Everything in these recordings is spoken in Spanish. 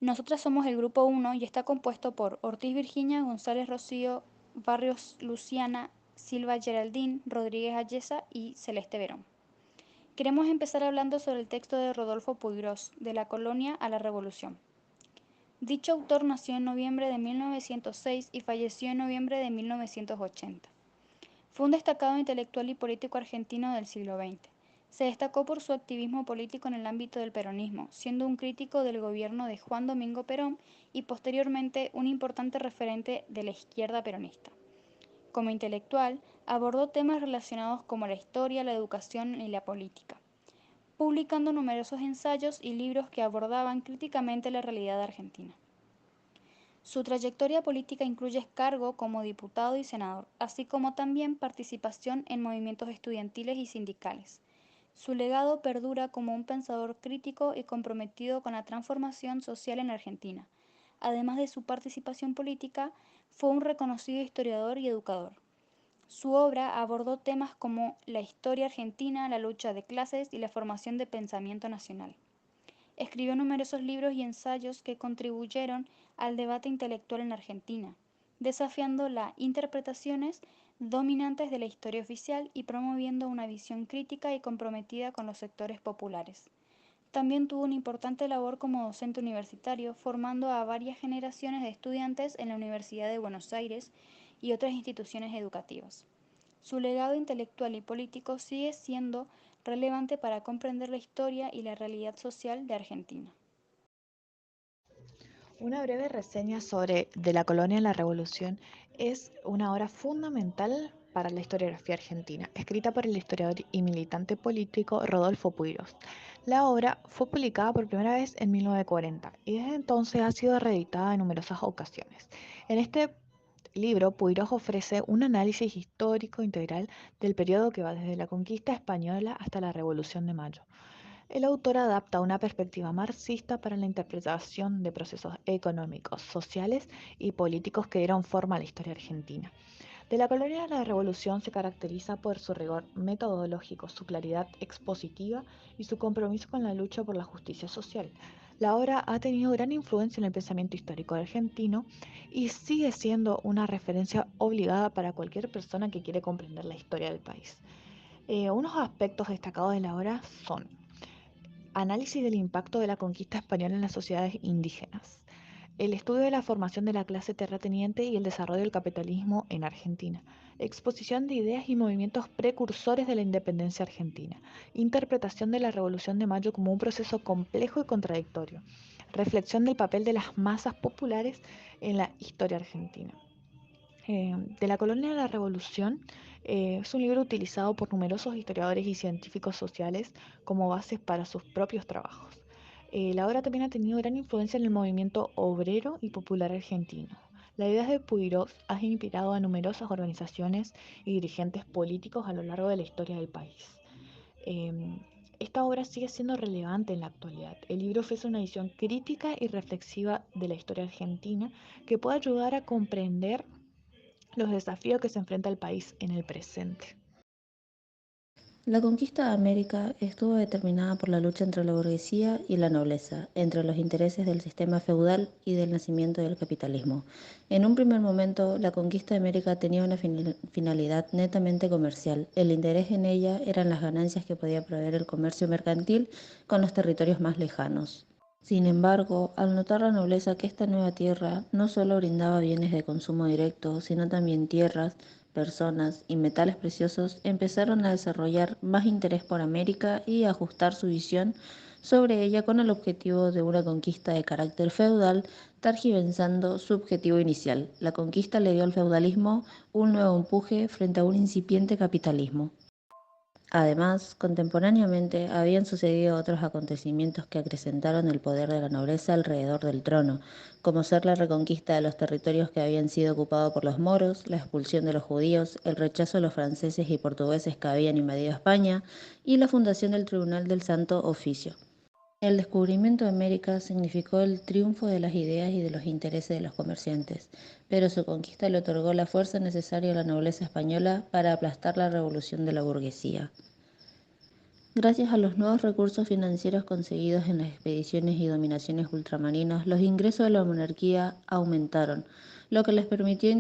Nosotras somos el grupo 1 y está compuesto por Ortiz Virginia, González Rocío, Barrios Luciana, Silva Geraldine, Rodríguez Ayesa y Celeste Verón. Queremos empezar hablando sobre el texto de Rodolfo Puigros, De la colonia a la revolución. Dicho autor nació en noviembre de 1906 y falleció en noviembre de 1980. Fue un destacado intelectual y político argentino del siglo XX. Se destacó por su activismo político en el ámbito del peronismo, siendo un crítico del gobierno de Juan Domingo Perón y posteriormente un importante referente de la izquierda peronista. Como intelectual, abordó temas relacionados como la historia, la educación y la política, publicando numerosos ensayos y libros que abordaban críticamente la realidad argentina. Su trayectoria política incluye cargo como diputado y senador, así como también participación en movimientos estudiantiles y sindicales. Su legado perdura como un pensador crítico y comprometido con la transformación social en Argentina. Además de su participación política, fue un reconocido historiador y educador. Su obra abordó temas como la historia argentina, la lucha de clases y la formación de pensamiento nacional. Escribió numerosos libros y ensayos que contribuyeron al debate intelectual en Argentina, desafiando las interpretaciones dominantes de la historia oficial y promoviendo una visión crítica y comprometida con los sectores populares. También tuvo una importante labor como docente universitario, formando a varias generaciones de estudiantes en la Universidad de Buenos Aires y otras instituciones educativas. Su legado intelectual y político sigue siendo relevante para comprender la historia y la realidad social de Argentina. Una breve reseña sobre De la colonia a la revolución es una obra fundamental para la historiografía argentina, escrita por el historiador y militante político Rodolfo Puigros. La obra fue publicada por primera vez en 1940 y desde entonces ha sido reeditada en numerosas ocasiones. En este libro, Puigros ofrece un análisis histórico integral del periodo que va desde la conquista española hasta la Revolución de Mayo. El autor adapta una perspectiva marxista para la interpretación de procesos económicos, sociales y políticos que dieron forma a la historia argentina. De la colonia a la revolución se caracteriza por su rigor metodológico, su claridad expositiva y su compromiso con la lucha por la justicia social. La obra ha tenido gran influencia en el pensamiento histórico argentino y sigue siendo una referencia obligada para cualquier persona que quiere comprender la historia del país. Unos aspectos destacados de la obra son análisis del impacto de la conquista española en las sociedades indígenas, el estudio de la formación de la clase terrateniente y el desarrollo del capitalismo en Argentina, exposición de ideas y movimientos precursores de la independencia argentina, interpretación de la Revolución de Mayo como un proceso complejo y contradictorio, reflexión del papel de las masas populares en la historia argentina. De la colonia a la revolución es un libro utilizado por numerosos historiadores y científicos sociales como bases para sus propios trabajos. La obra también ha tenido gran influencia en el movimiento obrero y popular argentino. La idea de Puigros ha inspirado a numerosas organizaciones y dirigentes políticos a lo largo de la historia del país. Em, esta obra sigue siendo relevante en la actualidad. El libro ofrece una visión crítica y reflexiva de la historia argentina que puede ayudar a comprender los desafíos que se enfrenta el país en el presente. La conquista de América estuvo determinada por la lucha entre la burguesía y la nobleza, entre los intereses del sistema feudal y del nacimiento del capitalismo. En un primer momento, la conquista de América tenía una finalidad netamente comercial. El interés en ella eran las ganancias que podía proveer el comercio mercantil con los territorios más lejanos. Sin embargo, al notar la nobleza que esta nueva tierra no solo brindaba bienes de consumo directo, sino también tierras, personas y metales preciosos, empezaron a desarrollar más interés por América y a ajustar su visión sobre ella con el objetivo de una conquista de carácter feudal, tergiversando su objetivo inicial. La conquista le dio al feudalismo un nuevo empuje frente a un incipiente capitalismo. Además, contemporáneamente habían sucedido otros acontecimientos que acrecentaron el poder de la nobleza alrededor del trono, como ser la reconquista de los territorios que habían sido ocupados por los moros, la expulsión de los judíos, el rechazo de los franceses y portugueses que habían invadido España y la fundación del Tribunal del Santo Oficio. El descubrimiento de América significó el triunfo de las ideas y de los intereses de los comerciantes, pero su conquista le otorgó la fuerza necesaria a la nobleza española para aplastar la revolución de la burguesía. Gracias a los nuevos recursos financieros conseguidos en las expediciones y dominaciones ultramarinas, los ingresos de la monarquía aumentaron, lo que les permitió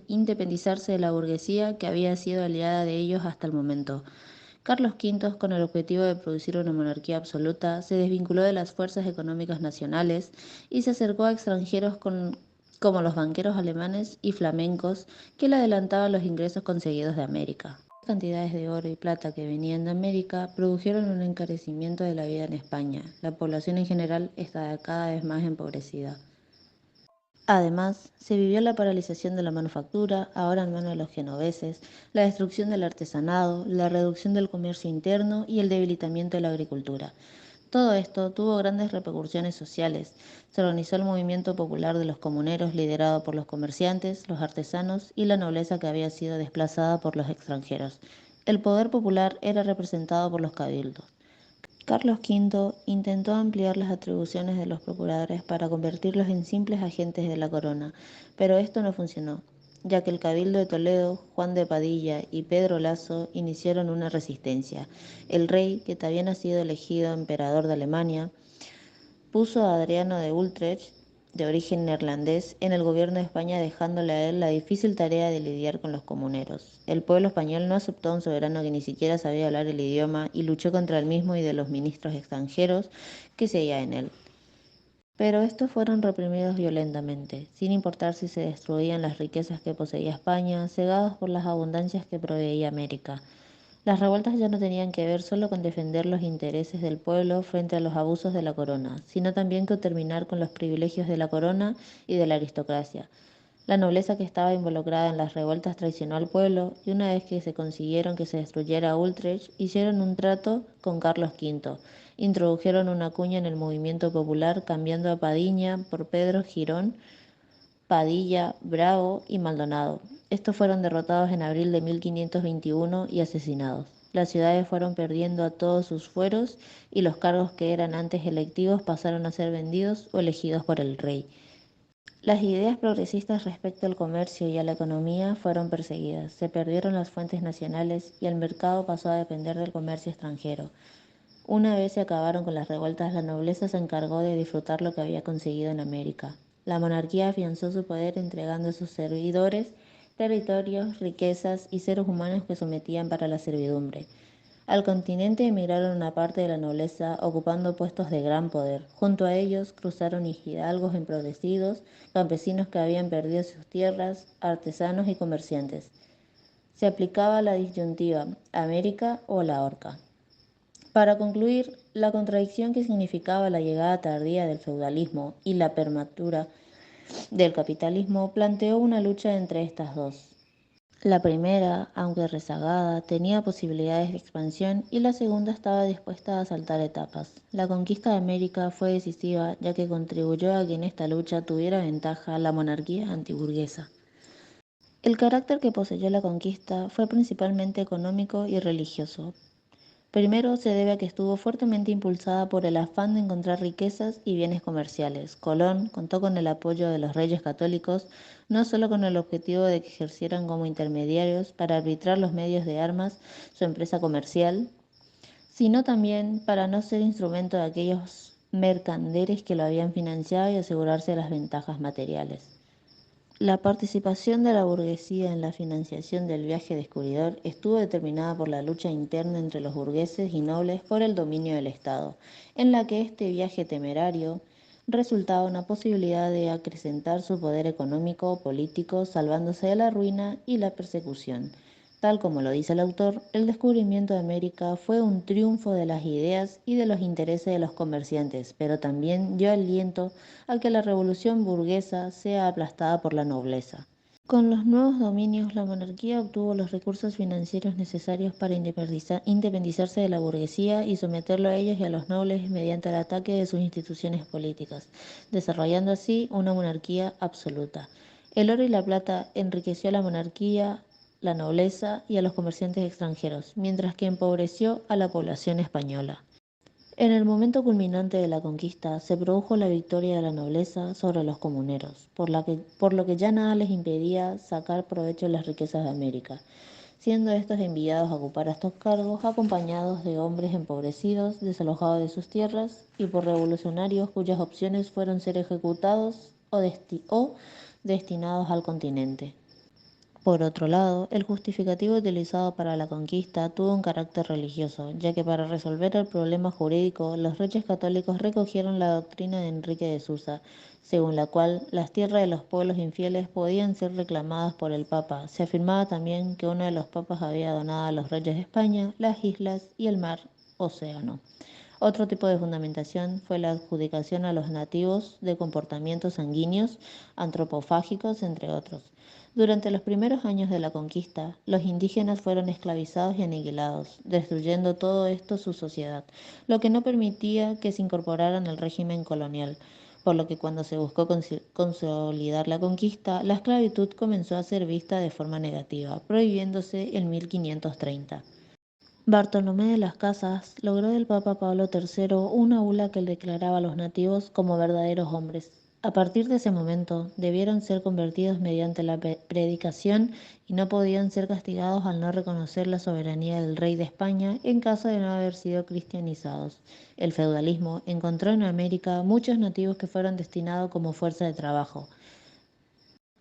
independizarse de la burguesía que había sido aliada de ellos hasta el momento. Carlos V, con el objetivo de producir una monarquía absoluta, se desvinculó de las fuerzas económicas nacionales y se acercó a extranjeros como los banqueros alemanes y flamencos que le adelantaban los ingresos conseguidos de América. Las cantidades de oro y plata que venían de América produjeron un encarecimiento de la vida en España. La población en general está cada vez más empobrecida. Además, se vivió la paralización de la manufactura, ahora en manos de los genoveses, la destrucción del artesanado, la reducción del comercio interno y el debilitamiento de la agricultura. Todo esto tuvo grandes repercusiones sociales. Se organizó el movimiento popular de los comuneros liderado por los comerciantes, los artesanos y la nobleza que había sido desplazada por los extranjeros. El poder popular era representado por los cabildos. Carlos V intentó ampliar las atribuciones de los procuradores para convertirlos en simples agentes de la corona, pero esto no funcionó, ya que el Cabildo de Toledo, Juan de Padilla y Pedro Laso iniciaron una resistencia. El rey, que había sido elegido emperador de Alemania, puso a Adriano de Utrecht, de origen neerlandés, en el gobierno de España, dejándole a él la difícil tarea de lidiar con los comuneros. El pueblo español no aceptó a un soberano que ni siquiera sabía hablar el idioma y luchó contra él mismo y de los ministros extranjeros que seguía en él. Pero estos fueron reprimidos violentamente, sin importar si se destruían las riquezas que poseía España, cegados por las abundancias que proveía América. Las revueltas ya no tenían que ver solo con defender los intereses del pueblo frente a los abusos de la corona, sino también con terminar con los privilegios de la corona y de la aristocracia. La nobleza que estaba involucrada en las revueltas traicionó al pueblo y una vez que se consiguieron que se destruyera Utrecht, hicieron un trato con Carlos V. Introdujeron una cuña en el movimiento popular cambiando a Padilla por Pedro Girón, Padilla, Bravo y Maldonado. Estos fueron derrotados en abril de 1521 y asesinados. Las ciudades fueron perdiendo a todos sus fueros y los cargos que eran antes electivos pasaron a ser vendidos o elegidos por el rey. Las ideas progresistas respecto al comercio y a la economía fueron perseguidas, se perdieron las fuentes nacionales y el mercado pasó a depender del comercio extranjero. Una vez se acabaron con las revueltas, la nobleza se encargó de disfrutar lo que había conseguido en América. La monarquía afianzó su poder entregando a sus servidores territorios, riquezas y seres humanos que sometían para la servidumbre. Al continente emigraron una parte de la nobleza ocupando puestos de gran poder. Junto a ellos cruzaron hidalgos empobrecidos, campesinos que habían perdido sus tierras, artesanos y comerciantes. Se aplicaba la disyuntiva América o la horca. Para concluir, la contradicción que significaba la llegada tardía del feudalismo y la prematura del capitalismo planteó una lucha entre estas dos. La primera, aunque rezagada, tenía posibilidades de expansión y la segunda estaba dispuesta a saltar etapas. La conquista de América fue decisiva ya que contribuyó a que en esta lucha tuviera ventaja la monarquía antiburguesa. El carácter que poseyó la conquista fue principalmente económico y religioso. Primero se debe a que estuvo fuertemente impulsada por el afán de encontrar riquezas y bienes comerciales. Colón contó con el apoyo de los reyes católicos, no solo con el objetivo de que ejercieran como intermediarios para arbitrar los medios de armas su empresa comercial, sino también para no ser instrumento de aquellos mercaderes que lo habían financiado y asegurarse las ventajas materiales. La participación de la burguesía en la financiación del viaje descubridor estuvo determinada por la lucha interna entre los burgueses y nobles por el dominio del Estado, en la que este viaje temerario resultaba una posibilidad de acrecentar su poder económico o político, salvándose de la ruina y la persecución. Tal como lo dice el autor, el descubrimiento de América fue un triunfo de las ideas y de los intereses de los comerciantes, pero también dio aliento a que la revolución burguesa sea aplastada por la nobleza. Con los nuevos dominios, la monarquía obtuvo los recursos financieros necesarios para independizarse de la burguesía y someterlo a ellos y a los nobles mediante el ataque de sus instituciones políticas, desarrollando así una monarquía absoluta. El oro y la plata enriqueció a la monarquía, la nobleza y a los comerciantes extranjeros, mientras que empobreció a la población española. En el momento culminante de la conquista se produjo la victoria de la nobleza sobre los comuneros, por lo que ya nada les impedía sacar provecho de las riquezas de América. siendo estos enviados a ocupar estos cargos acompañados de hombres empobrecidos, desalojados de sus tierras, y por revolucionarios cuyas opciones fueron ser ejecutados o destinados al continente. Por otro lado, el justificativo utilizado para la conquista tuvo un carácter religioso, ya que para resolver el problema jurídico, los reyes católicos recogieron la doctrina de Enrique de Susa, según la cual las tierras de los pueblos infieles podían ser reclamadas por el Papa. Se afirmaba también que uno de los papas había donado a los reyes de España las islas y el mar Océano. Otro tipo de fundamentación fue la adjudicación a los nativos de comportamientos sanguíneos, antropofágicos, entre otros. Durante los primeros años de la conquista, los indígenas fueron esclavizados y aniquilados, destruyendo todo esto su sociedad, lo que no permitía que se incorporaran al régimen colonial, por lo que cuando se buscó consolidar la conquista, la esclavitud comenzó a ser vista de forma negativa, prohibiéndose en 1530. Bartolomé de las Casas logró del Papa Pablo III una bula que declaraba a los nativos como verdaderos hombres. A partir de ese momento, debieron ser convertidos mediante la predicación y no podían ser castigados al no reconocer la soberanía del rey de España en caso de no haber sido cristianizados. El feudalismo encontró en América muchos nativos que fueron destinados como fuerza de trabajo.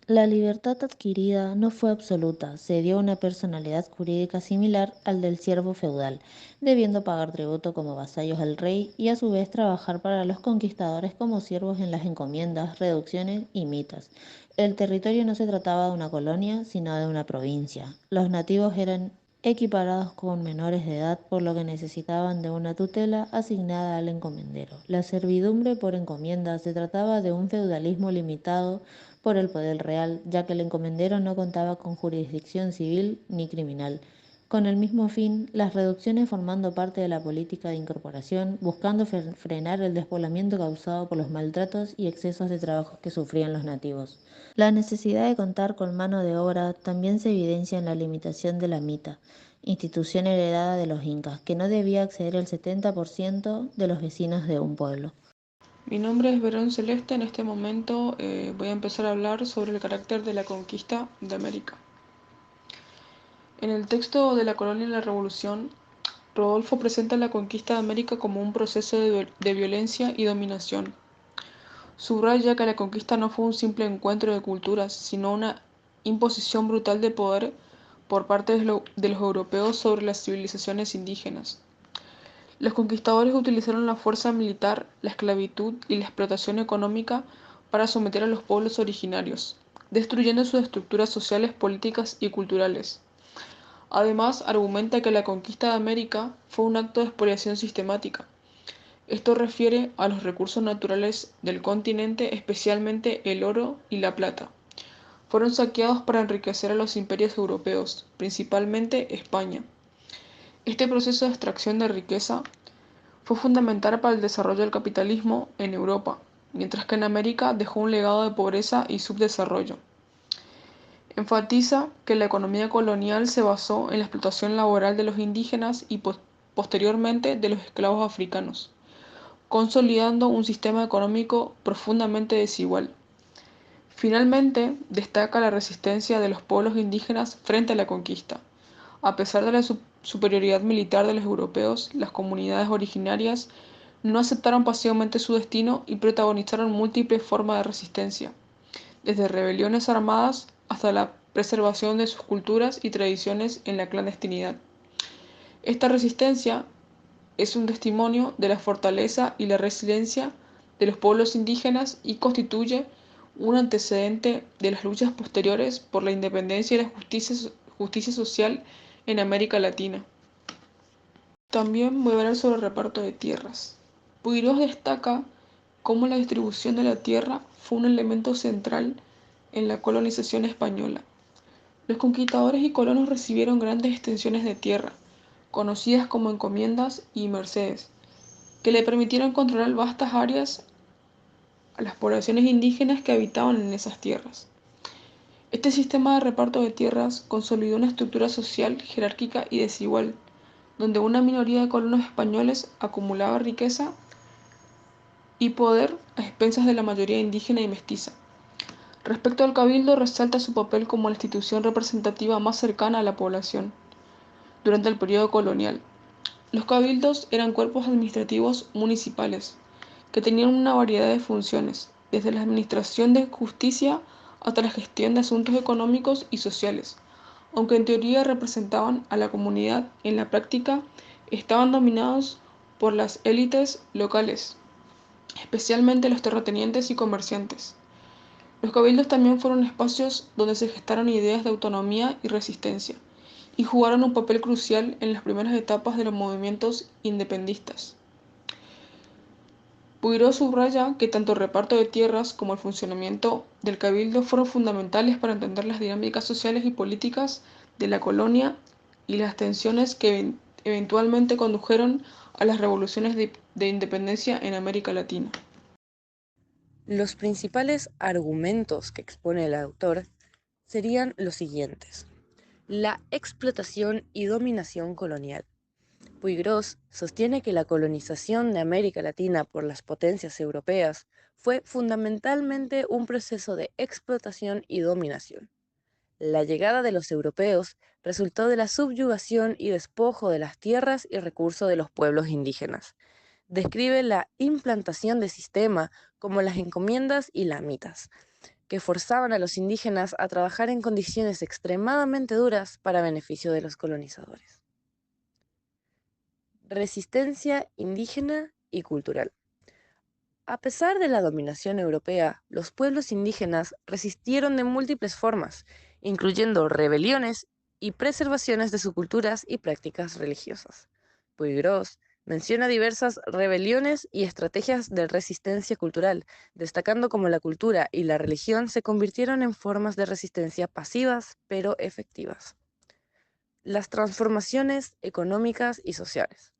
La libertad adquirida no fue absoluta, se dio una personalidad jurídica similar al del siervo feudal, debiendo pagar tributo como vasallos al rey y a su vez trabajar para los conquistadores como siervos en las encomiendas, reducciones y mitas. El territorio no se trataba de una colonia, sino de una provincia. Los nativos eran equiparados con menores de edad, por lo que necesitaban de una tutela asignada al encomendero. La servidumbre por encomienda se trataba de un feudalismo limitado por el poder real, ya que el encomendero no contaba con jurisdicción civil ni criminal. Con el mismo fin, las reducciones formando parte de la política de incorporación, buscando frenar el despoblamiento causado por los maltratos y excesos de trabajo que sufrían los nativos. La necesidad de contar con mano de obra también se evidencia en la limitación de la mita, institución heredada de los incas, que no debía exceder el 70% de los vecinos de un pueblo. Mi nombre es Verón Celeste. En este momento voy a empezar a hablar sobre el carácter de la conquista de América. En el texto de La colonia y la revolución, Rodolfo presenta la conquista de América como un proceso de violencia y dominación. Subraya que la conquista no fue un simple encuentro de culturas, sino una imposición brutal de poder por parte de los europeos sobre las civilizaciones indígenas. Los conquistadores utilizaron la fuerza militar, la esclavitud y la explotación económica para someter a los pueblos originarios, destruyendo sus estructuras sociales, políticas y culturales. Además, argumenta que la conquista de América fue un acto de expoliación sistemática. Esto refiere a los recursos naturales del continente, especialmente el oro y la plata. Fueron saqueados para enriquecer a los imperios europeos, principalmente España. Este proceso de extracción de riqueza fue fundamental para el desarrollo del capitalismo en Europa, mientras que en América dejó un legado de pobreza y subdesarrollo. Enfatiza que la economía colonial se basó en la explotación laboral de los indígenas y posteriormente de los esclavos africanos, consolidando un sistema económico profundamente desigual. Finalmente, destaca la resistencia de los pueblos indígenas frente a la conquista. A pesar de la superioridad militar de los europeos, las comunidades originarias no aceptaron pasivamente su destino y protagonizaron múltiples formas de resistencia, desde rebeliones armadas hasta la preservación de sus culturas y tradiciones en la clandestinidad. Esta resistencia es un testimonio de la fortaleza y la resiliencia de los pueblos indígenas y constituye un antecedente de las luchas posteriores por la independencia y la justicia social en América Latina. También voy a hablar sobre el reparto de tierras. Puigros destaca cómo la distribución de la tierra fue un elemento central en la colonización española. Los conquistadores y colonos recibieron grandes extensiones de tierra, conocidas como encomiendas y mercedes, que le permitieron controlar vastas áreas a las poblaciones indígenas que habitaban en esas tierras. Este sistema de reparto de tierras consolidó una estructura social, jerárquica y desigual, donde una minoría de colonos españoles acumulaba riqueza y poder a expensas de la mayoría indígena y mestiza. Respecto al cabildo, resalta su papel como la institución representativa más cercana a la población durante el periodo colonial. Los cabildos eran cuerpos administrativos municipales que tenían una variedad de funciones, desde la administración de justicia hasta la gestión de asuntos económicos y sociales. Aunque en teoría representaban a la comunidad, en la práctica estaban dominados por las élites locales, especialmente los terratenientes y comerciantes. Los cabildos también fueron espacios donde se gestaron ideas de autonomía y resistencia, y jugaron un papel crucial en las primeras etapas de los movimientos independistas. Poirot subraya que tanto el reparto de tierras como el funcionamiento del cabildo fueron fundamentales para entender las dinámicas sociales y políticas de la colonia y las tensiones que eventualmente condujeron a las revoluciones de independencia en América Latina. Los principales argumentos que expone el autor serían los siguientes. La explotación y dominación colonial. Puigros sostiene que la colonización de América Latina por las potencias europeas fue fundamentalmente un proceso de explotación y dominación. La llegada de los europeos resultó de la subyugación y despojo de las tierras y recursos de los pueblos indígenas. Describe la implantación de sistema como las encomiendas y lamitas, que forzaban a los indígenas a trabajar en condiciones extremadamente duras para beneficio de los colonizadores. Resistencia indígena y cultural. A pesar de la dominación europea, los pueblos indígenas resistieron de múltiples formas, incluyendo rebeliones y preservaciones de sus culturas y prácticas religiosas. Puigros menciona diversas rebeliones y estrategias de resistencia cultural, destacando cómo la cultura y la religión se convirtieron en formas de resistencia pasivas pero efectivas. Las transformaciones económicas y sociales.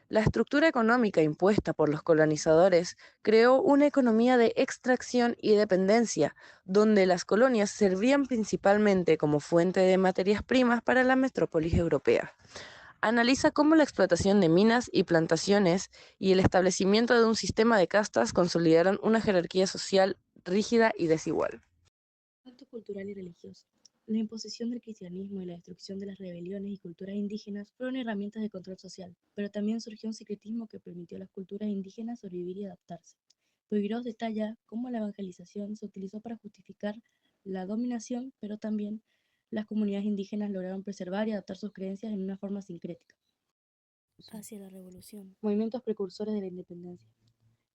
La estructura económica impuesta por los colonizadores creó una economía de extracción y dependencia, donde las colonias servían principalmente como fuente de materias primas para la metrópolis europea. Analiza cómo la explotación de minas y plantaciones y el establecimiento de un sistema de castas consolidaron una jerarquía social rígida y desigual. Acto cultural y religioso. La imposición del cristianismo y la destrucción de las rebeliones y culturas indígenas fueron herramientas de control social, pero también surgió un secretismo que permitió a las culturas indígenas sobrevivir y adaptarse. Puigros detalla cómo la evangelización se utilizó para justificar la dominación, pero también las comunidades indígenas lograron preservar y adaptar sus creencias en una forma sincrética. Hacia la revolución. Movimientos precursores de la independencia.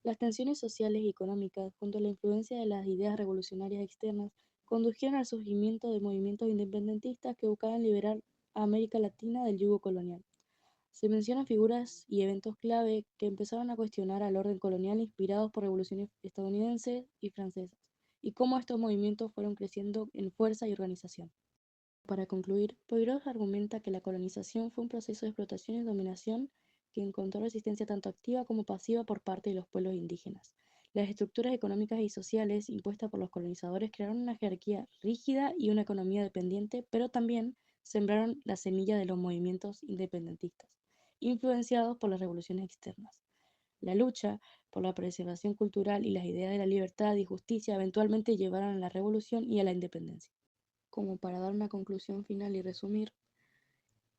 Las tensiones sociales y económicas, junto a la influencia de las ideas revolucionarias externas, condujeron al surgimiento de movimientos independentistas que buscaban liberar a América Latina del yugo colonial. Se mencionan figuras y eventos clave que empezaron a cuestionar al orden colonial inspirados por revoluciones estadounidenses y francesas, y cómo estos movimientos fueron creciendo en fuerza y organización. Para concluir, Poirot argumenta que la colonización fue un proceso de explotación y dominación que encontró resistencia tanto activa como pasiva por parte de los pueblos indígenas. Las estructuras económicas y sociales impuestas por los colonizadores crearon una jerarquía rígida y una economía dependiente, pero también sembraron la semilla de los movimientos independentistas, influenciados por las revoluciones externas. La lucha por la preservación cultural y las ideas de la libertad y justicia eventualmente llevaron a la revolución y a la independencia. Como para dar una conclusión final y resumir,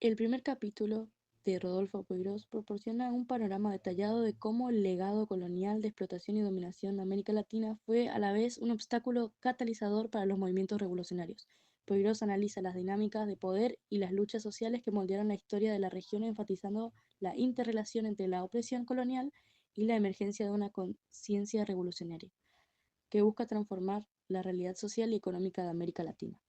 el primer capítulo de Rodolfo Puigros proporciona un panorama detallado de cómo el legado colonial de explotación y dominación de América Latina fue a la vez un obstáculo catalizador para los movimientos revolucionarios. Puigros analiza las dinámicas de poder y las luchas sociales que moldearon la historia de la región, enfatizando la interrelación entre la opresión colonial y la emergencia de una conciencia revolucionaria, que busca transformar la realidad social y económica de América Latina.